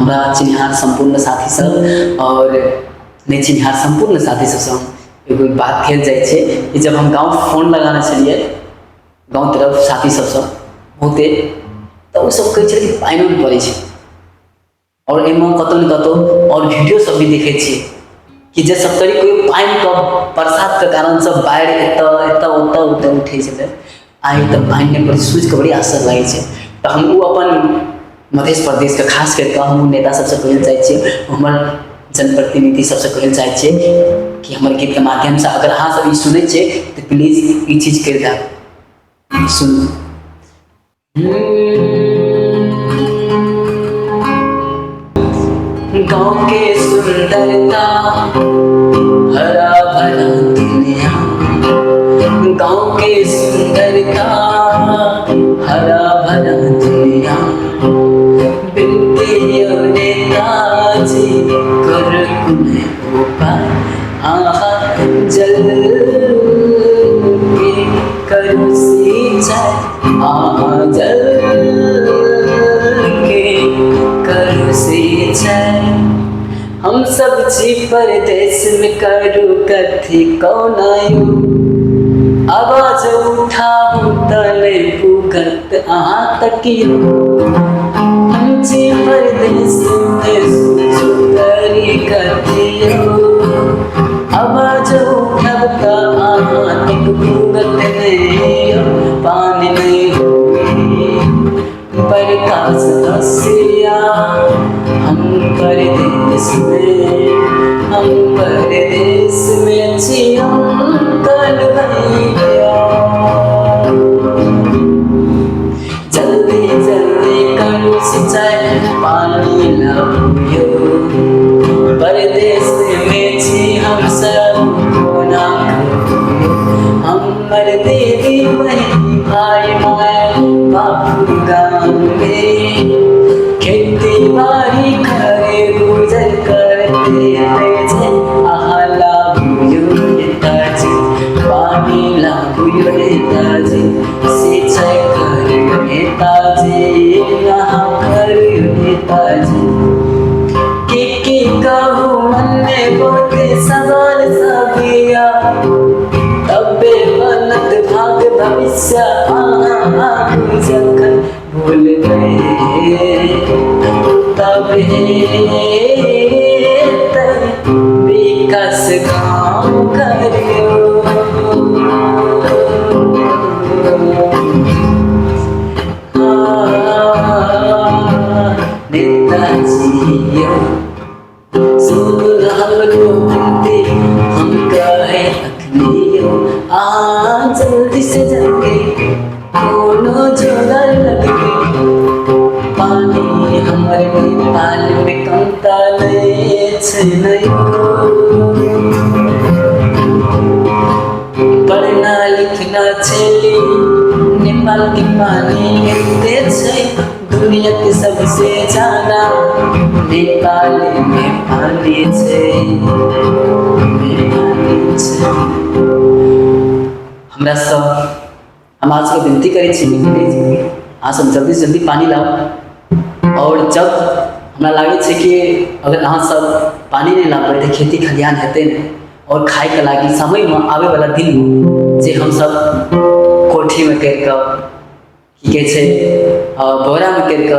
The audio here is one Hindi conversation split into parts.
हमरा चिन्हार संपूर्ण साथी सब और नहीं चिन्हार संपूर्ण साथी सब एगो बात खेल जाए छे कि जब हम गाँव फोन लगाना चलिए गाँव तरफ साथी सब बहुते तो वो सब कहे कि पानी में पड़े और एम कतौ न कतौ और वीडियो सब भी देखे छे कि जे सब तरी कोई पानी का बरसात के कारण सब बाढ़ एत उठे छे आई तो पानी पर सूझ के बड़ी असर लगे छे। तो हम वो अपन मध्य प्रदेश के खास करके हम नेता सबसे कहल चाहे छे हमर जनप्रतिनिधि सबसे कहल चाहे छे कि हमर गीत के माध्यम से अगर अहाँ सब सुने छे तो प्लीज ई चीज कर दा सुन। गाँव के सुंदरता हरा भरा दुनिया, गाँव के सुंदरता हरा भरा दुनिया, बिनती नेताजी कर कुने उपाय आहा जल के कर सिंचाई आहा जल के कर सिंचाई। हम सब जी परदेश में करू कथी कौन आयु, आवाज उठाऊ तले भूगत अहाँ तकियो। हम जी परदेश में सोचो करी कथियो, आवाज उठाऊ त अहाँ तक भूगत नहीं पानी नहीं होगी प्रकाश दसिया। हम परदेश में जियम कल भैया, जल्दी जल्दी करो सिंचाई पानी लाओ। परदेश में छी हम सब कोना, हमर देवी बहन भाई माय बापू गाँव में खेती बाड़ी करे गुजर करते रहे। आहा लाभुयो नेताजी पानी लाभुयो नेताजी सिंचाई करियो नेताजी यहाँ करियो नेताजी। की कहूँ मन में बहुत सवाल सबिया, तबे बनत भाग भविष्य आगू जखन भूल गए तबे विकास गाँव करियो। नेताजी सुन हमरो विनती हम कहे अखनियो, आ जल्दी से जाके कोनो जोगाड़ लगे। पानी हमर नेपाल में कमता नहीं पढ़ना लिखना चली नेपाल के पानी एते छै दुनिया के सबसे ज्यादा नेपाल में पानी छै। हमरा सब हम आज को विनती करे छी अहाँ सब जल्दी से जल्दी पानी लाओ। और जब हमरा लागे छे कि अगर अहाँ सब पानी नहीं ला पाए तो खेती खलिहान हेतै नहीं और खाए के लागी समय में आवे वाला दिन जे हम सब कोठी में कर के की कहे छे बोरा में कर के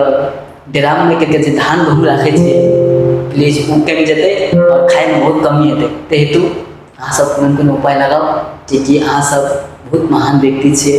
ड्राम में कर के जे धान गहूँ राखे छे प्लीज उ कमी जते और खाए में बहुत कमी हेतै। ते हेतु अहाँ सब कोनो उपाय लगाओ जे कि अहाँ सब बहुत महान व्यक्ति छे